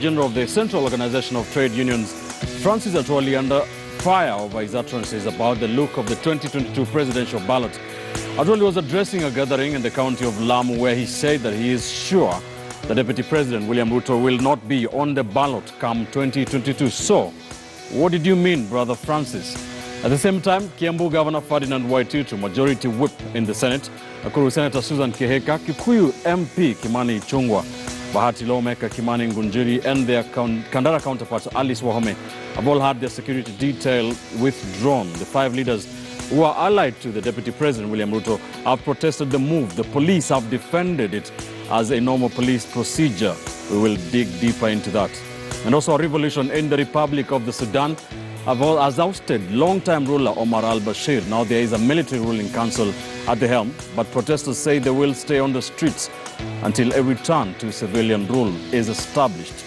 General of the Central Organization of Trade Unions, Francis Atwoli, under fire over his utterances about the look of the 2022 presidential ballot. Atwoli was addressing a gathering in the county of Lamu where he said that he is sure the Deputy President, William Ruto, will not be on the ballot come 2022. So, what did you mean, Brother Francis? At the same time, Kiambu Governor Ferdinand Waititu, Majority Whip in the Senate, Nakuru Senator Susan Kihika, Kikuyu MP Kimani Ichung'wah, Bahati Lawmaker Kimani Ngunjiri, and their Kandara counterparts Alice Wahome have all had their security detail withdrawn. The five leaders who are allied to the Deputy President, William Ruto, have protested the move. The police have defended it as a normal police procedure. We will dig deeper into that. And also a revolution in the Republic of the Sudan has ousted long-time ruler Omar al-Bashir. Now there is a military ruling council at the helm, but protesters say they will stay on the streets until a return to civilian rule is established.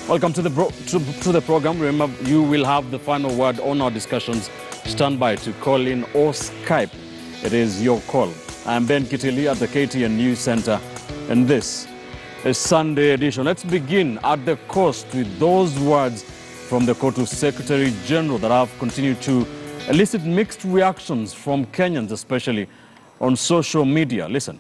Welcome to the program. Remember, you will have the final word on our discussions. Stand by to call in or Skype. It is your call. I'm Ben Kitili at the KTN News Center, and this is Sunday edition. Let's begin at the coast with those words from the Kotu Secretary General that have continued to elicit mixed reactions from Kenyans, especially on social media. Listen.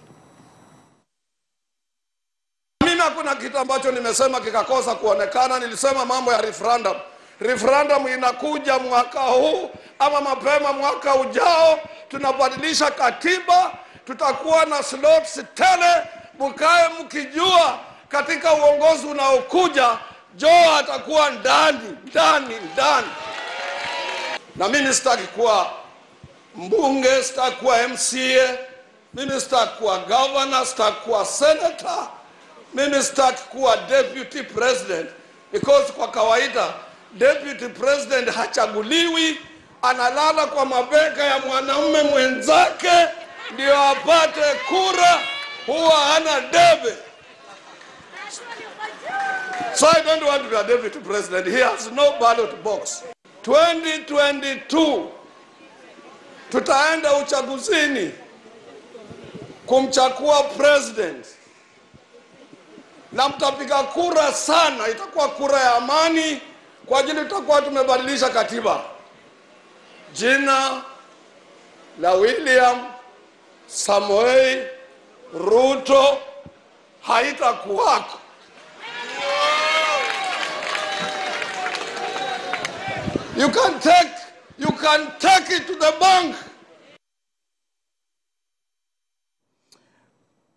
Mimi hakuna kitu ambacho nimesema kikakosa kuonekana. Nilisema mambo ya referendum. Referendum inakuja mwaka huu ama mapema mwaka ujao. Tunabadilisha katiba, tutakuwa na slots tele, mkae mkijua katika uongozi unaokuja Joe atakuwa ndani. Na mimi sitaki kuwa mbunge, sitaki kuwa MCA, mimi sitaki kuwa governor, sitaki kuwa senator, mimi sitaki kuwa deputy president, because kwa kawaida deputy president hachaguliwi, analala kwa mabega ya mwanamume mwenzake ndio apate kura, huwa hana debe. So I don't want to be a deputy president. He has no ballot box. 2022 tutaenda uchaguzini kumchagua president. Na mtapiga kura sana, itakuwa kura ya amani kwa ajili tutakuwa tumebadilisha katiba. Jina la William Samoei Ruto haitakuwako. You can take it to the bank.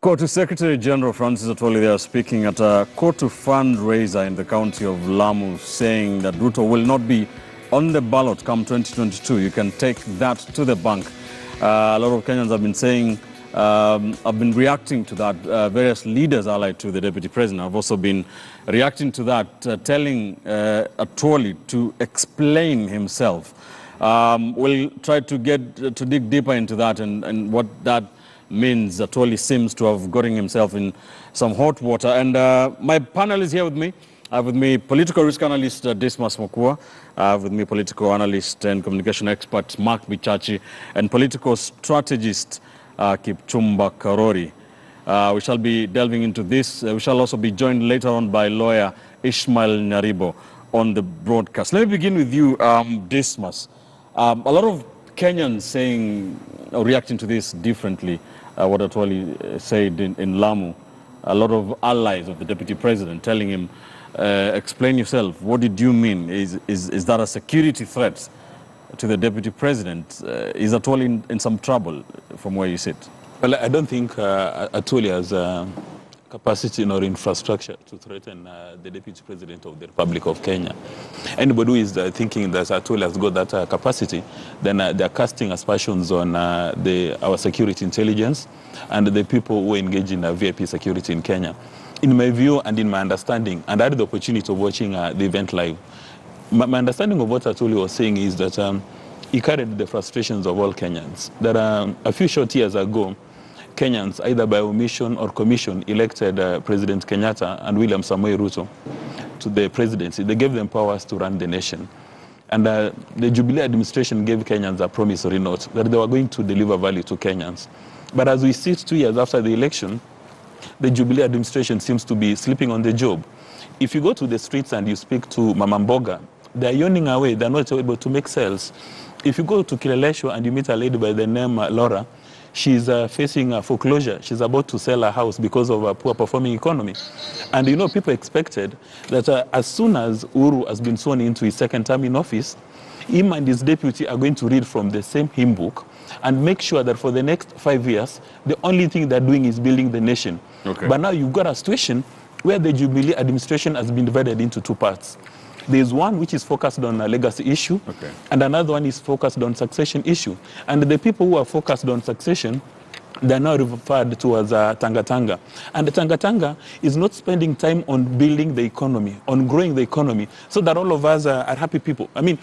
Kotu Secretary General Francis Atwoli there speaking at a Kotu fundraiser in the county of Lamu, saying that Ruto will not be on the ballot come 2022. You can take that to the bank. A lot of Kenyans have been saying, have been reacting to that. Various leaders allied to the Deputy President have also been reacting to that, telling Atwoli to explain himself. We'll try to dig deeper into that and what that means. Atwoli seems to have gotten himself in some hot water. And my panel is here with me. I have with me political risk analyst Dismas Mokua. I have with me political analyst and communication expert Mark Bichachi, and political strategist Kipchumba Karori. We shall be delving into this. We shall also be joined later on by lawyer Ishmael Nyaribo on the broadcast. Let me begin with you, Dismas. A lot of Kenyans saying, reacting to this differently, what Atwoli said in Lamu. A lot of allies of the Deputy President telling him, explain yourself. What did you mean? Is that a security threat to the Deputy President? Is Atwoli in some trouble from where you sit? Well, I don't think Atwoli has capacity nor infrastructure to threaten the Deputy President of the Republic of Kenya. Anybody who is thinking that Atwoli has got that capacity, then they're casting aspersions on our security intelligence and the people who engage in VIP security in Kenya. In my view and in my understanding, and I had the opportunity of watching the event live, my understanding of what Atwoli was saying is that he carried the frustrations of all Kenyans. That a few short years ago, Kenyans, either by omission or commission, elected President Kenyatta and William Samoei Ruto to the presidency. They gave them powers to run the nation. And the Jubilee administration gave Kenyans a promissory note that they were going to deliver value to Kenyans. But as we sit 2 years after the election, the Jubilee administration seems to be sleeping on the job. if you go to the streets and you speak to Mama Mboga, they're yawning away. They're not able to make sales. If you go to Kileleshwa and you meet a lady by the name Laura, she's facing foreclosure. She's about to sell her house because of a poor performing economy. And you know, people expected that as soon as Uhuru has been sworn into his second term in office, him and his deputy are going to read from the same hymn book and make sure that for the next 5 years, the only thing they're doing is building the nation. Okay. But now you've got a situation where the Jubilee administration has been divided into two parts. There's one which is focused on a legacy issue, and another one is focused on succession issue. And the people who are focused on succession, they're now referred to as Tanga Tanga. And the Tanga Tanga is not spending time on building the economy, on growing the economy, so that all of us are happy people. I mean,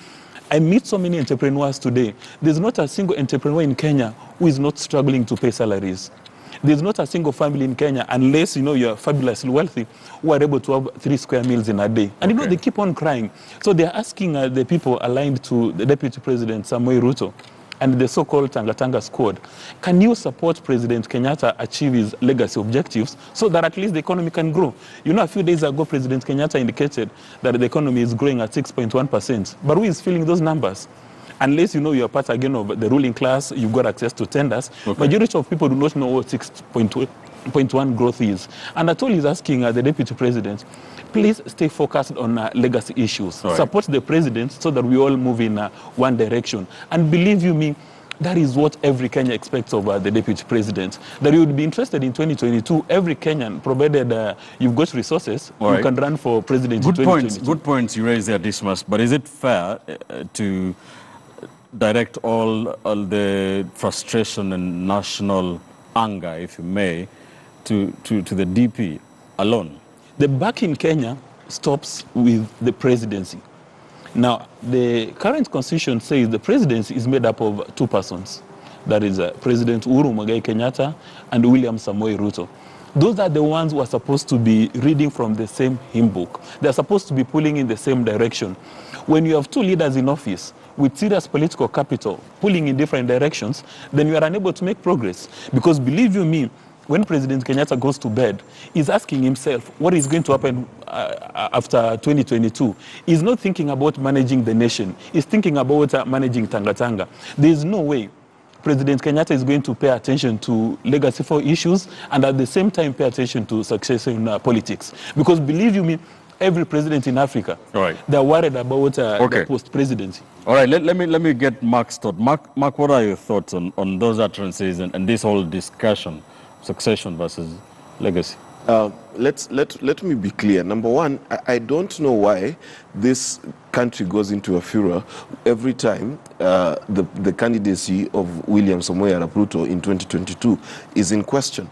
I meet so many entrepreneurs today. There's not a single entrepreneur in Kenya who is not struggling to pay salaries. There's not a single family in Kenya, unless, you know, you're fabulously wealthy, who are able to have 3 square meals in a day. And, you know, they keep on crying. So they're asking the people aligned to the Deputy President, Samoei Ruto, and the so-called Tanga Tanga squad, can you support President Kenyatta achieve his legacy objectives so that at least the economy can grow? You know, a few days ago, President Kenyatta indicated that the economy is growing at 6.1%. But who is filling those numbers? Unless, you know, you're part again of the ruling class, you've got access to tenders. Majority of people do not know what 6.1 growth is. And Atwoli is asking the Deputy President, please stay focused on legacy issues. Support the president so that we all move in one direction. And believe you me, that is what every Kenyan expects of the Deputy President. That you would be interested in 2022, every Kenyan, provided you've got resources, you can run for president in 2022. Good points you raised there, Dismas. But is it fair to direct all the frustration and national anger, if you may, to the DP alone? The buck in Kenya stops with the presidency. Now, the current constitution says the presidency is made up of 2 persons. That is President Uhuru Muigai Kenyatta and William Samoei Ruto. Those are the ones who are supposed to be reading from the same hymn book. They're supposed to be pulling in the same direction. When you have 2 leaders in office with serious political capital pulling in different directions, then you are unable to make progress. Because believe you me, when President Kenyatta goes to bed, he's asking himself what is going to happen after 2022. He's not thinking about managing the nation. He's thinking about managing Tanga Tanga. There's no way President Kenyatta is going to pay attention to legacy 4 issues and at the same time pay attention to succession politics. Because believe you me, every president in Africa, they're worried about the post-presidency. All right, let me get Mark's thought. Mark, what are your thoughts on those utterances and this whole discussion, succession versus legacy? Let me be clear. Number one, I don't know why this country goes into a furor every time the candidacy of William Samoei Arap Ruto in 2022 is in question.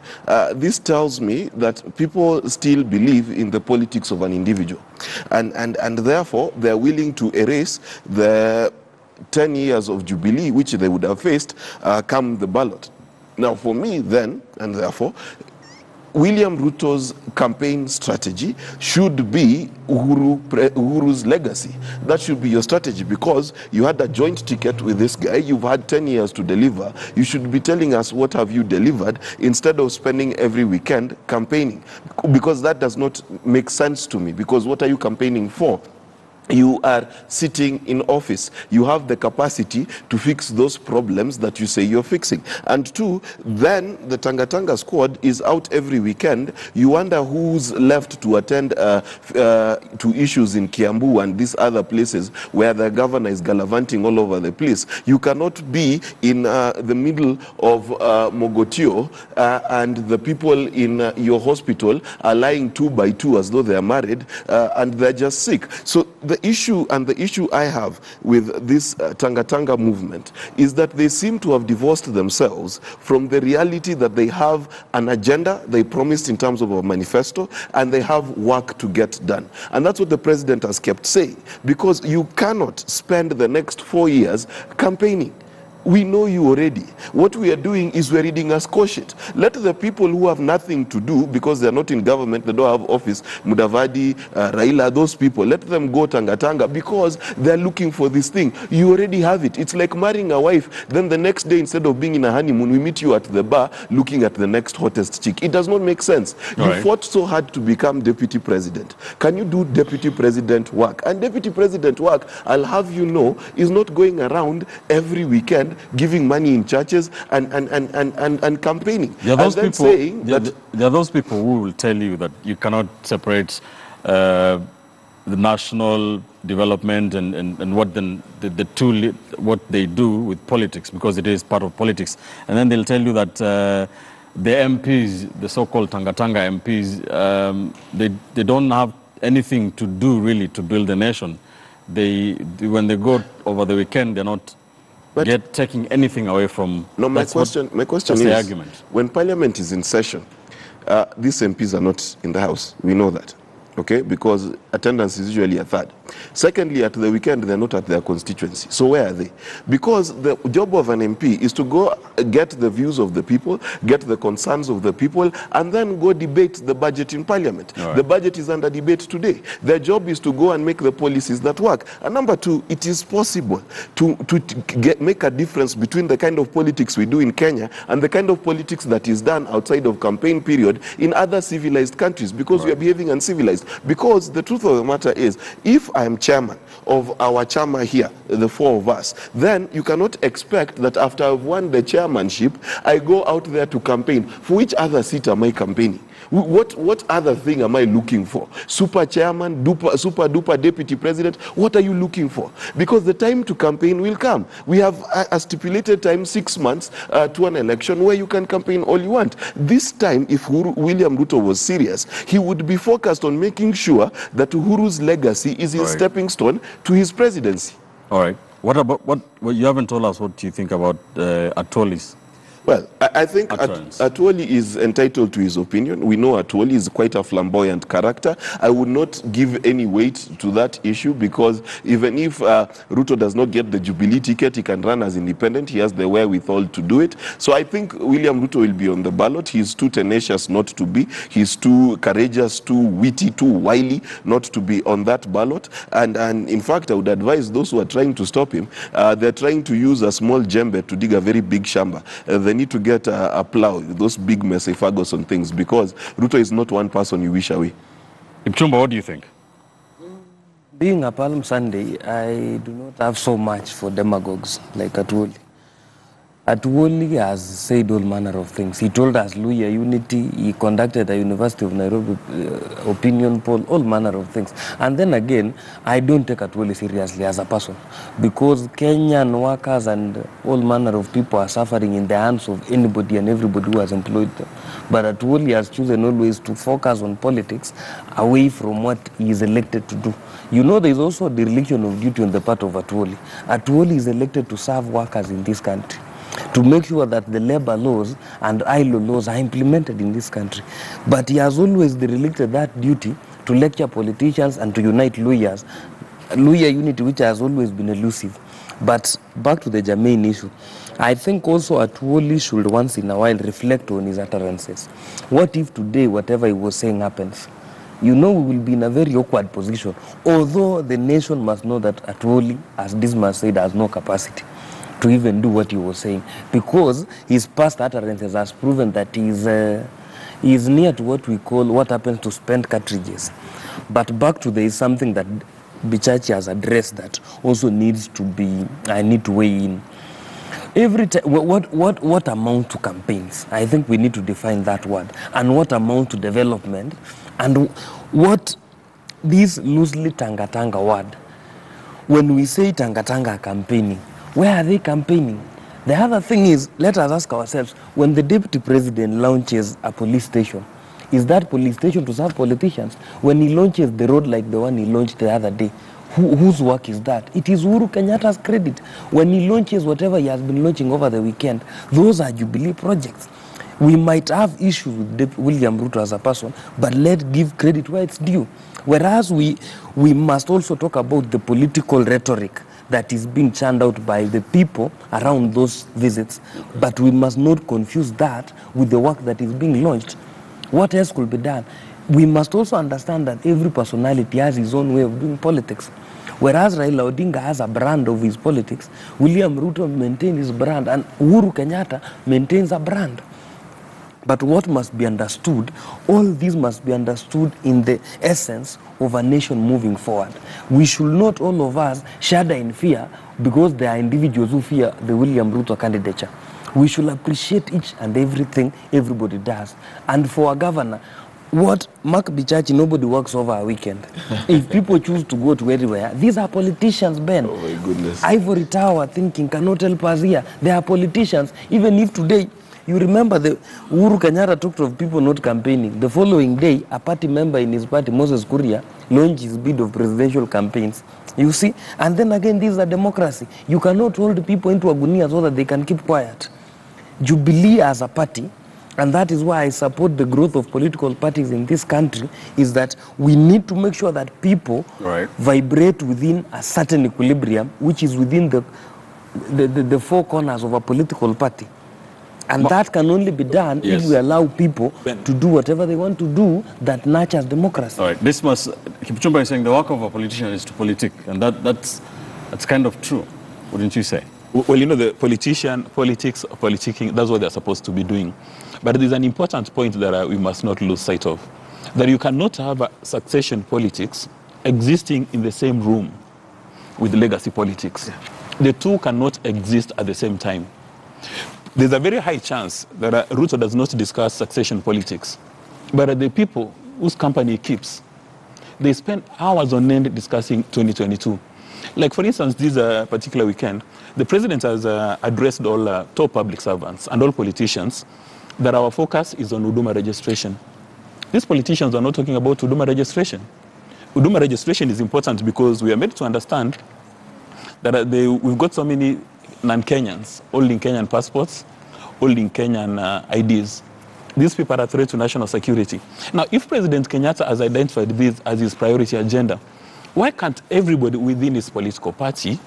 This tells me that people still believe in the politics of an individual, and therefore they're willing to erase the 10 years of Jubilee which they would have faced come the ballot. Now, for me, then, and therefore, William Ruto's campaign strategy should be Uhuru's legacy. That should be your strategy, because you had a joint ticket with this guy. You've had 10 years to deliver. You should be telling us what have you delivered instead of spending every weekend campaigning, because that does not make sense to me. Because what are you campaigning for? You are sitting in office. You have the capacity to fix those problems that you say you're fixing. And 2, then the Tanga Tanga squad is out every weekend. You wonder who's left to attend to issues in Kiambu and these other places where the governor is gallivanting all over the place. You cannot be in the middle of Mogotio and the people in your hospital are lying 2 by 2 as though they are married and they're just sick. So the issue I have with this Tanga Tanga movement is that they seem to have divorced themselves from the reality that they have an agenda they promised in terms of a manifesto, and they have work to get done. And that's what the president has kept saying, because you cannot spend the next 4 years campaigning. We know you already. What we are doing is we're reading a score sheet. Let the people who have nothing to do because they're not in government, they don't have office, Mudavadi, Raila, those people, let them go Tanga Tanga because they're looking for this thing. You already have it. It's like marrying a wife, then the next day instead of being in a honeymoon, we meet you at the bar looking at the next hottest chick. It does not make sense. You fought so hard to become deputy president. Can you do deputy president work? And deputy president work, I'll have you know, is not going around every weekend giving money in churches and campaigning. There are those people who will tell you that you cannot separate the national development and what what they do with politics, because it is part of politics. And then they'll tell you that the MPs, the so-called Tanga Tanga MPs, they don't have anything to do really to build the nation. When they go over the weekend, they're not taking anything away from. No, my question is, the argument. When Parliament is in session, these MPs are not in the House. We know that. Okay, because attendance is usually a third. Secondly, at the weekend, they're not at their constituency. So where are they? Because the job of an MP is to go get the views of the people, get the concerns of the people, and then go debate the budget in Parliament. Right. The budget is under debate today. Their job is to go and make the policies that work. And number two, it is possible to make a difference between the kind of politics we do in Kenya and the kind of politics that is done outside of campaign period in other civilized countries, because we are behaving uncivilized. Because the truth of the matter is, if I am chairman of our chama here, the four of us, then you cannot expect that after I've won the chairmanship, I go out there to campaign. For which other seat am I campaigning? What other thing am I looking for? Super chairman, super duper deputy president? What are you looking for? Because the time to campaign will come. We have a stipulated time, 6 months to an election where you can campaign all you want. This time, if William Ruto was serious, he would be focused on making sure that Uhuru's legacy is his stepping stone to his presidency. All right. What you haven't told us what you think about Atwoli's? Well, I think Atwoli is entitled to his opinion. We know Atwoli is quite a flamboyant character. I would not give any weight to that issue, because even if Ruto does not get the Jubilee ticket, he can run as independent. He has the wherewithal to do it. So I think William Ruto will be on the ballot. He's too tenacious not to be. He's too courageous, too witty, too wily not to be on that ballot. And in fact, I would advise those who are trying to stop him, they're trying to use a small djembe to dig a very big shamba. They need to get a plow, those big Massey Ferguson things, because Ruto is not one person you wish away. Ipchumba, what do you think? Being a Palm Sunday, I do not have so much for demagogues like Atwoli. Atwoli has said all manner of things. He told us Luhya unity, he conducted a University of Nairobi opinion poll, all manner of things. And then again, I don't take Atwoli seriously as a person, because Kenyan workers and all manner of people are suffering in the hands of anybody and everybody who has employed them. But Atwoli has chosen always to focus on politics away from what he is elected to do. You know, there is also a dereliction of duty on the part of Atwoli. Atwoli is elected to serve workers in this country, to make sure that the labor laws and ILO laws are implemented in this country. But he has always derelicated that duty to lecture politicians and to unite Luhyas. Luhya unity, which has always been elusive. But back to the germane issue, I think also Atwoli should once in a while reflect on his utterances. What if today whatever he was saying happens? You know, we will be in a very awkward position. Although the nation must know that Atwoli, as Dismas said, has no capacity to even do what he was saying, because his past utterances has proven that he is near to what we call what happens to spent cartridges. But back to, there is something that Bichachi has addressed that also needs to be, I need to weigh in. Every time, what amount to campaigns? I think we need to define that word. And what amount to development? And what this loosely Tanga Tanga word, when we say Tanga Tanga campaigning, where are they campaigning? The other thing is, let us ask ourselves, when the deputy president launches a police station, is that police station to serve politicians? When he launches the road like the one he launched the other day, whose work is that? It is Uhuru Kenyatta's credit. When he launches whatever he has been launching over the weekend, those are Jubilee projects. We might have issues with William Ruto as a person, but let's give credit where it's due. Whereas we must also talk about the political rhetoric that is being churned out by the people around those visits. But we must not confuse that with the work that is being launched. What else could be done? We must also understand that every personality has his own way of doing politics. Whereas Raila Odinga has a brand of his politics, William Ruto maintains his brand, and Uhuru Kenyatta maintains a brand. But what must be understood, all these must be understood in the essence of a nation moving forward. We should not, all of us, shudder in fear because there are individuals who fear the William Ruto candidature. We should appreciate each and everything everybody does. And for a governor, what Mark Bichachi, nobody works over a weekend. If people choose to go to anywhere, these are politicians, Ben. Oh my goodness. Ivory Tower thinking cannot help us here. They are politicians. Even if today, you remember the Uhuru Kenyatta talked of people not campaigning. The following day, a party member in his party, Moses Kuria, launched his bid of presidential campaigns. You see? And then again, this is a democracy. You cannot hold people into a gunia so that they can keep quiet. Jubilee as a party, and that is why I support the growth of political parties in this country, is that we need to make sure that people vibrate within a certain equilibrium, which is within the four corners of a political party. And that can only be done if we allow people to do whatever they want to do that nurtures democracy. All right, this must, Kipchumba is saying the work of a politician is to politic, and that's kind of true, wouldn't you say? Well, you know, the politicking, that's what they're supposed to be doing. But there's an important point that we must not lose sight of, that you cannot have a succession politics existing in the same room with legacy politics. Yeah. The two cannot exist at the same time. There's a very high chance that Ruto does not discuss succession politics, but the people whose company he keeps, they spend hours on end discussing 2022. Like, for instance, this particular weekend, the president has addressed all top public servants and all politicians that our focus is on Huduma registration. These politicians are not talking about Huduma registration. Huduma registration is important because we are made to understand that we've got so many non-Kenyans holding Kenyan passports, holding Kenyan IDs. These people are a threat to national security. Now, if President Kenyatta has identified this as his priority agenda, why can't everybody within his political party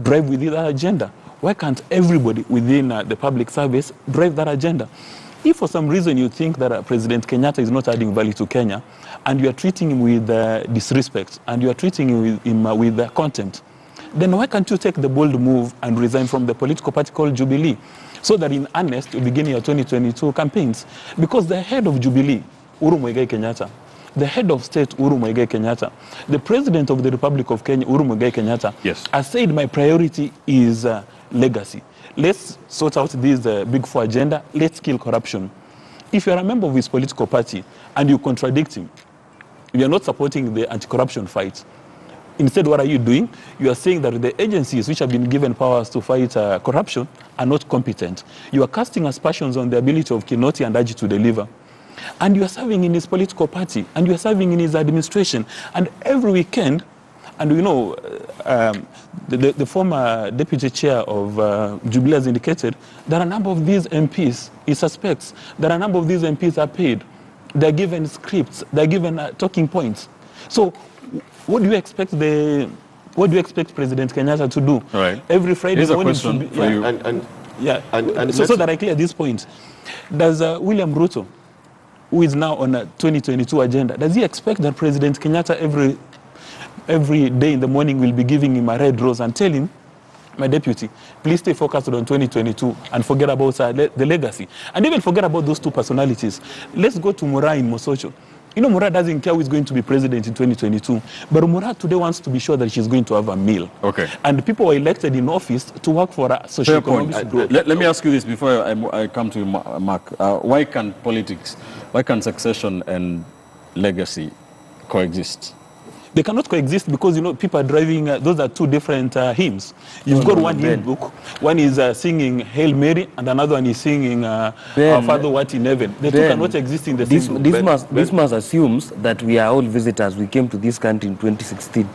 drive within that agenda? Why can't everybody within the public service drive that agenda? If for some reason you think that President Kenyatta is not adding value to Kenya, and you are treating him with disrespect, and you are treating him with contempt, then why can't you take the bold move and resign from the political party called Jubilee, so that in earnest you begin your 2022 campaigns? Because the head of Jubilee, Uhuru Muigai Kenyatta, the head of state, Uhuru Muigai Kenyatta, the president of the Republic of Kenya, Uhuru Muigai Kenyatta, has said my priority is legacy. Let's sort out this big four agenda. Let's kill corruption. If you are a member of his political party and you contradict him, you are not supporting the anti-corruption fight. Instead, what are you doing? You are saying that the agencies which have been given powers to fight corruption are not competent. You are casting aspersions on the ability of Kinoti and Aji to deliver. And you are serving in his political party, and you are serving in his administration. And every weekend, and you know, the former deputy chair of Jubilee has indicated that a number of these MPs, he suspects that a number of these MPs are paid. They're given scripts, they're given talking points. So what do you expect President Kenyatta to do? Right. Every Friday morning so that I clear this point, does William Ruto, who is now on a 2022 agenda, does he expect that President Kenyatta every day in the morning will be giving him a red rose and tell him, my deputy, please stay focused on 2022 and forget about the legacy. And even forget about those two personalities. Let's go to Mura in Mosocho. You know, Mura doesn't care who is going to be president in 2022. But Mura today wants to be sure that she's going to have a meal. Okay. And people were elected in office to work for a socio-economic growth. Let me ask you this before I come to you, Mark. Why can succession and legacy coexist? They cannot coexist because, you know, people are driving, those are two different hymns. You've got one hymn book, one is singing Hail Mary, and another one is singing Our Father who art in heaven. The two cannot exist in the same book. This must assumes that we are all visitors. We came to this country in 2016.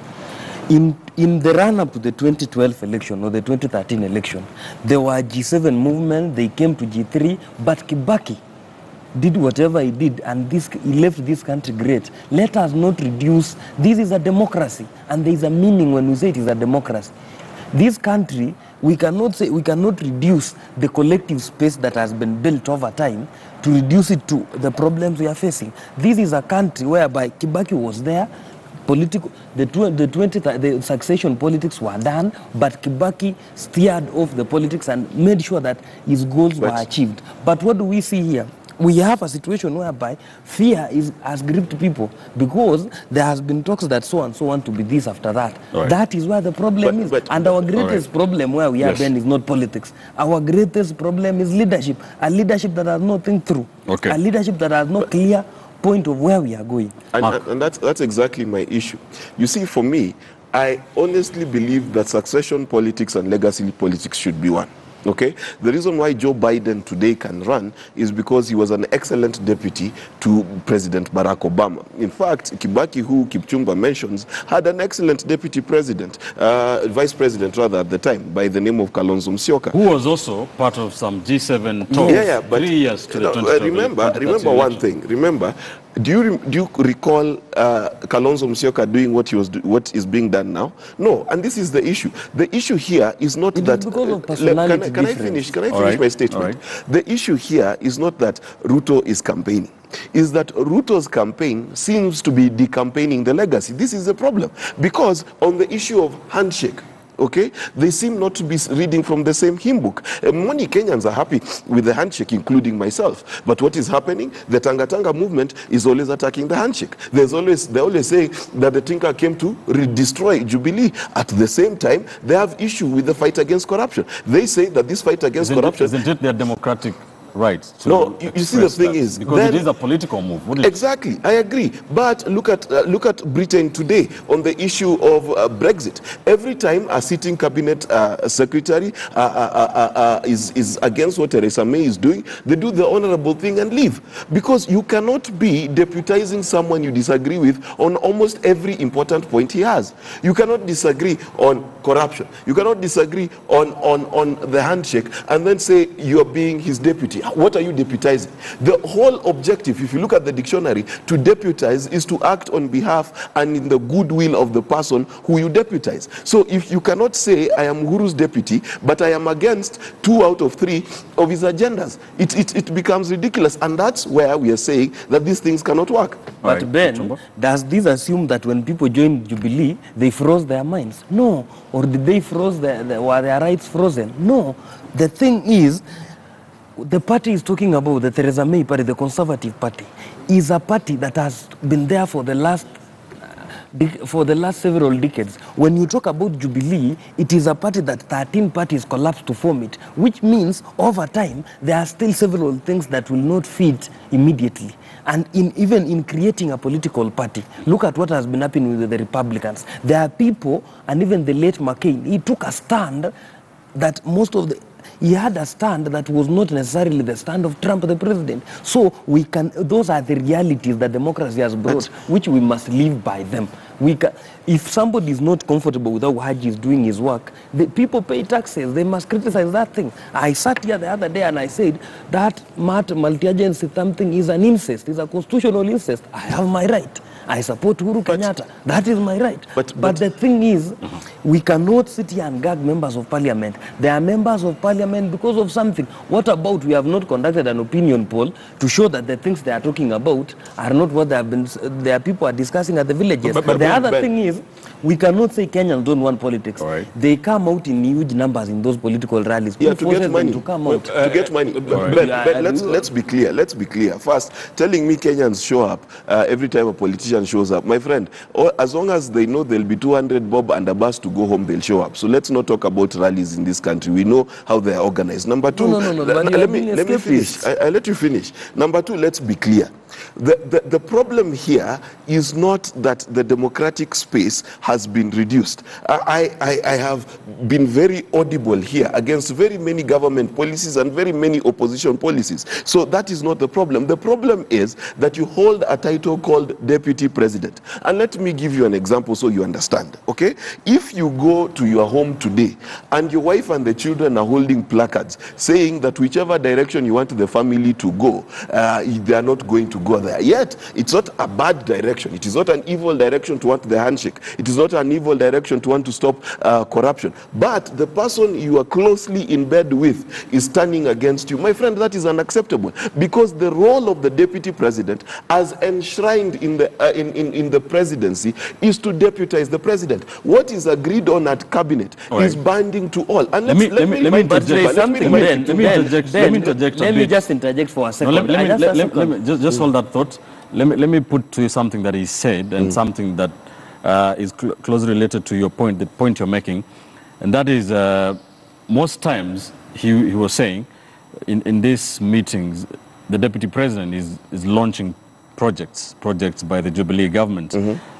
In the run-up to the 2012 election or the 2013 election, there were G7 movement, they came to G3, but Kibaki did whatever he did, and he left this country great. Let us not reduce. This is a democracy, and there is a meaning when we say it is a democracy. This country, we cannot reduce the collective space that has been built over time to reduce it to the problems we are facing. This is a country whereby Kibaki was there, the succession politics were done, but Kibaki steered off the politics and made sure that his goals were achieved. But what do we see here? We have a situation whereby fear has gripped people because there has been talks that so and so want to be this after that. Right. That is where the problem is. And our greatest problem where we are then is not politics. Our greatest problem is leadership. A leadership that has not think through. Okay. A leadership that has no clear point of where we are going. And that's exactly my issue. You see, for me, I honestly believe that succession politics and legacy politics should be one. Okay? The reason why Joe Biden today can run is because he was an excellent deputy to President Barack Obama. In fact, Kibaki, who Kipchumba mentions, had an excellent deputy president, vice president rather at the time, by the name of Kalonzo Musyoka. Who was also part of some G7 talks 3 years to the 2012 remember one thing. Remember, do you recall Kalonzo Musyoka doing what is being done now? No, and this is the issue. The issue here is not that. Because of personality can I finish my statement? The issue here is not that Ruto is campaigning. Is that Ruto's campaign seems to be decampaigning the legacy. This is the problem. Because on the issue of handshake, okay, they seem not to be reading from the same hymn book. Many Kenyans are happy with the handshake, including myself. But what is happening? The Tanga Tanga movement is always attacking the handshake. They're always saying that the Tinker came to destroy Jubilee. At the same time, they have issue with the fight against corruption. They say that this fight against corruption... Isn't it their democratic right? No, you see, the thing is, because it is a political move, wouldn't it? Exactly, I agree. But look at Britain today on the issue of Brexit. Every time a sitting cabinet secretary is against what Theresa May is doing, they do the honorable thing and leave. Because you cannot be deputizing someone you disagree with on almost every important point he has. You cannot disagree on corruption. You cannot disagree on the handshake and then say you are being his deputy. What are you deputizing? The whole objective, if you look at the dictionary, to deputize is to act on behalf and in the goodwill of the person who you deputize. So if you cannot say, I am Uhuru's deputy, but I am against 2 out of 3 of his agendas, it becomes ridiculous. And that's where we are saying that these things cannot work. But right. Ben, does this assume that when people join Jubilee, they froze their minds? No. Or did they froze were their rights frozen? No. The thing is, the party is talking about, the Theresa May party, the Conservative Party, is a party that has been there for the last several decades. When you talk about Jubilee, it is a party that 13 parties collapsed to form it, which means over time there are still several things that will not fit immediately. And even in creating a political party, look at what has been happening with the Republicans. There are people, and even the late McCain, he took a stand that he had a stand that was not necessarily the stand of Trump, the president. So those are the realities that democracy has brought, which we must live by them. If somebody is not comfortable with how Haji is doing his work, the people pay taxes. They must criticize that thing. I sat here the other day and I said that multi-agency something is an incest, is a constitutional incest. I have my right. I support Uhuru Kenyatta. That is my right. But the thing is, we cannot sit here and gag members of parliament. They are members of parliament because of something. What about we have not conducted an opinion poll to show that the things they are talking about are not what their people are discussing at the villages? But the other thing is, we cannot say Kenyans don't want politics. Right. They come out in huge numbers in those political rallies. Yeah, to get money. To get money. Let's be clear. Let's be clear. First, telling me Kenyans show up every time a politician shows up, my friend, as long as they know there'll be 200 bob and a bus to go home, they'll show up. So let's not talk about rallies in this country. We know how they are organized. Number two, let me finish. I'll let you finish. Number two, let's be clear. The problem here is not that the democratic space has been reduced. I have been very audible here against very many government policies and very many opposition policies. So that is not the problem. The problem is that you hold a title called Deputy President. And let me give you an example so you understand, okay? If you go to your home today and your wife and the children are holding placards saying that whichever direction you want the family to go, they are not going to go there. Yet, it's not a bad direction. It is not an evil direction to want the handshake. It is not an evil direction to want to stop corruption. But the person you are closely in bed with is turning against you. My friend, that is unacceptable, because the role of the deputy president, as enshrined in the presidency, is to deputize the president. What is agreed on at cabinet is binding to all. And let me just interject for a second. Just hold that thought. Let me put to you something that he said, and something that is closely related to your point, the point you're making, and that is most times he was saying in these meetings, the deputy president is launching projects by the Jubilee government.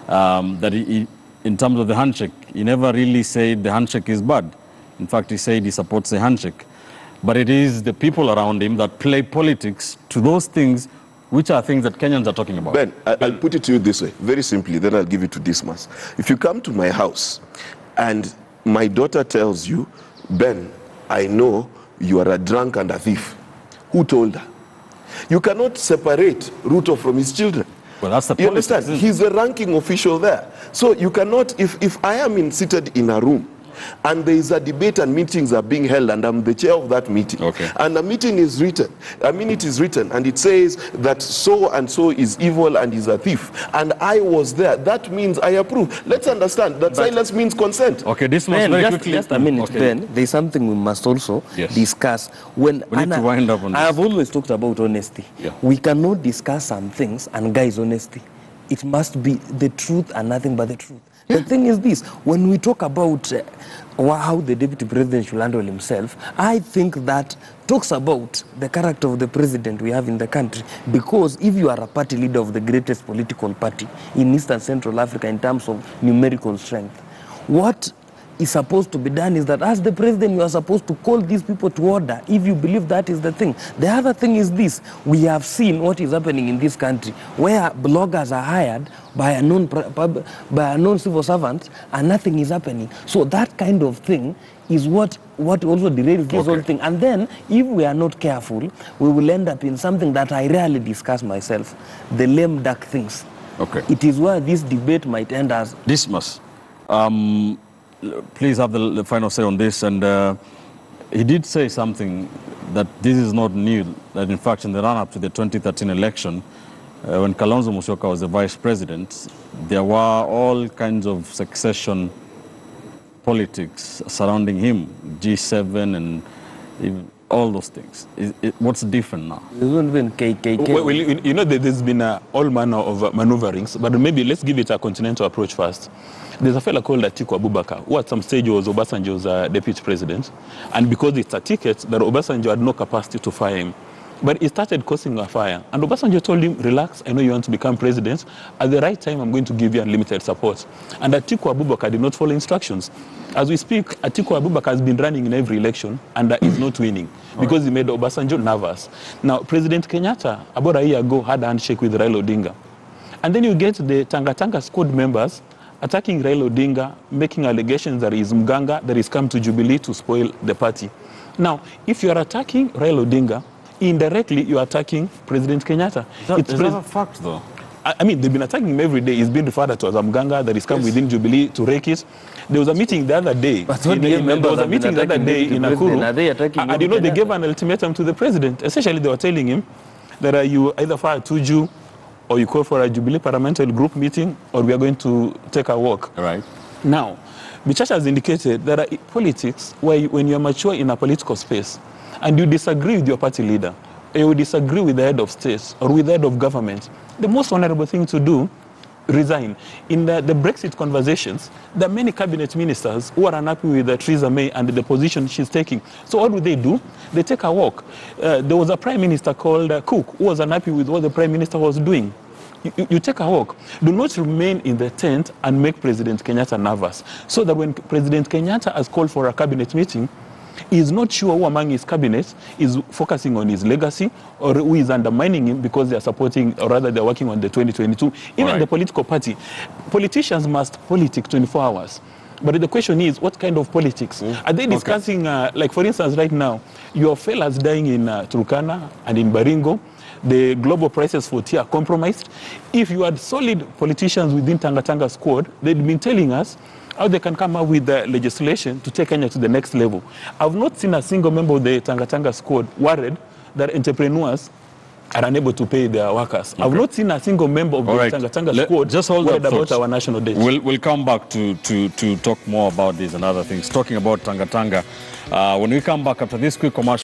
That he, in terms of the handshake, he never really said the handshake is bad. In fact, he said he supports the handshake. But it is the people around him that play politics to those things, which are things that Kenyans are talking about. Ben, I'll put it to you this way, very simply, then I'll give it to Dismas. If you come to my house and my daughter tells you, Ben, I know you are a drunk and a thief, who told her? You cannot separate Ruto from his children. Well, that's the You understand? He's the ranking official there. So you cannot, if I am seated in a room and there is a debate and meetings are being held and I'm the chair of that meeting, and a meeting is written, a minute is written, and it says that so and so is evil and is a thief, and I was there, that means I approve. Let's understand that silence means consent. Okay, this was very quickly. Just a minute, Ben. There's something we must also discuss. We need to wind up on this. I have always talked about honesty. We cannot discuss some things and guys, honesty. It must be the truth and nothing but the truth. The thing is this, when we talk about how the deputy president should handle himself, I think that talks about the character of the president we have in the country. Because if you are a party leader of the greatest political party in Eastern Central Africa in terms of numerical strength, what is supposed to be done is that as the president, you are supposed to call these people to order if you believe that is the thing. The other thing is this, we have seen what is happening in this country where bloggers are hired by a known civil servant and nothing is happening. So that kind of thing is what also derails this whole thing. And then if we are not careful, we will end up in something that I rarely discuss myself, the lame duck things. It is where this debate might end as... Dismas. Please have the final say on this. And he did say something that this is not new, that in fact in the run-up to the 2013 election, when Kalonzo Musyoka was the vice president, there were all kinds of succession politics surrounding him, G7 and even all those things. What's different now? Even KKK. Well, you know, there's been all manner of maneuverings, but maybe let's give it a continental approach first. There's a fellow called Atiku Abubakar, who at some stage was Obasanjo's deputy president, and because it's a ticket, that Obasanjo had no capacity to fire him. But he started causing a fire, and Obasanjo told him, relax, I know you want to become president. At the right time, I'm going to give you unlimited support. And Atiku Abubakar did not follow instructions. As we speak, Atiku Abubakar has been running in every election, and is not winning, because he made Obasanjo nervous. Now, President Kenyatta, about a year ago, had a handshake with Raila Odinga. And then you get the Tanga Tanga squad members attacking Raila Odinga, making allegations that he is Mganga, that he's come to Jubilee to spoil the party. Now, if you are attacking Raila Odinga, indirectly you are attacking President Kenyatta. Is that a fact, though? I mean, they've been attacking him every day. He's been referred to as a Mganga, that he's come within Jubilee to rake it. There was a meeting the other day. But there was a meeting the other day in Nakuru. And you know, they gave an ultimatum to the president. Essentially, they were telling him that you either fire Tuju, or you call for a Jubilee parliamentary group meeting, or we are going to take a walk. Right. Now, Bichacha has indicated that politics, when you are mature in a political space, and you disagree with your party leader, or you disagree with the head of state, or with the head of government, the most honorable thing to do resign. In the Brexit conversations, there are many cabinet ministers who are unhappy with Theresa May and the position she's taking. So what do? They take a walk. There was a prime minister called Cook who was unhappy with what the prime minister was doing. You take a walk. Do not remain in the tent and make President Kenyatta nervous. So that when President Kenyatta has called for a cabinet meeting, he is not sure who among his cabinet is focusing on his legacy or who is undermining him because they are supporting, or rather they're working on the 2022. Even the political party. Politicians must politic 24 hours. But the question is, what kind of politics? Are they discussing, like for instance, right now, your fellas dying in Turkana and in Baringo, the global prices for tea are compromised. If you had solid politicians within Tanga Tanga squad, they'd been telling us how they can come up with legislation to take Kenya to the next level. I've not seen a single member of the Tanga Tanga squad worried that entrepreneurs are unable to pay their workers. I've not seen a single member of the Tanga Tanga squad just hold worried about our national debt. We'll come back to talk more about this and other things, talking about Tanga Tanga. When we come back after this quick commercial.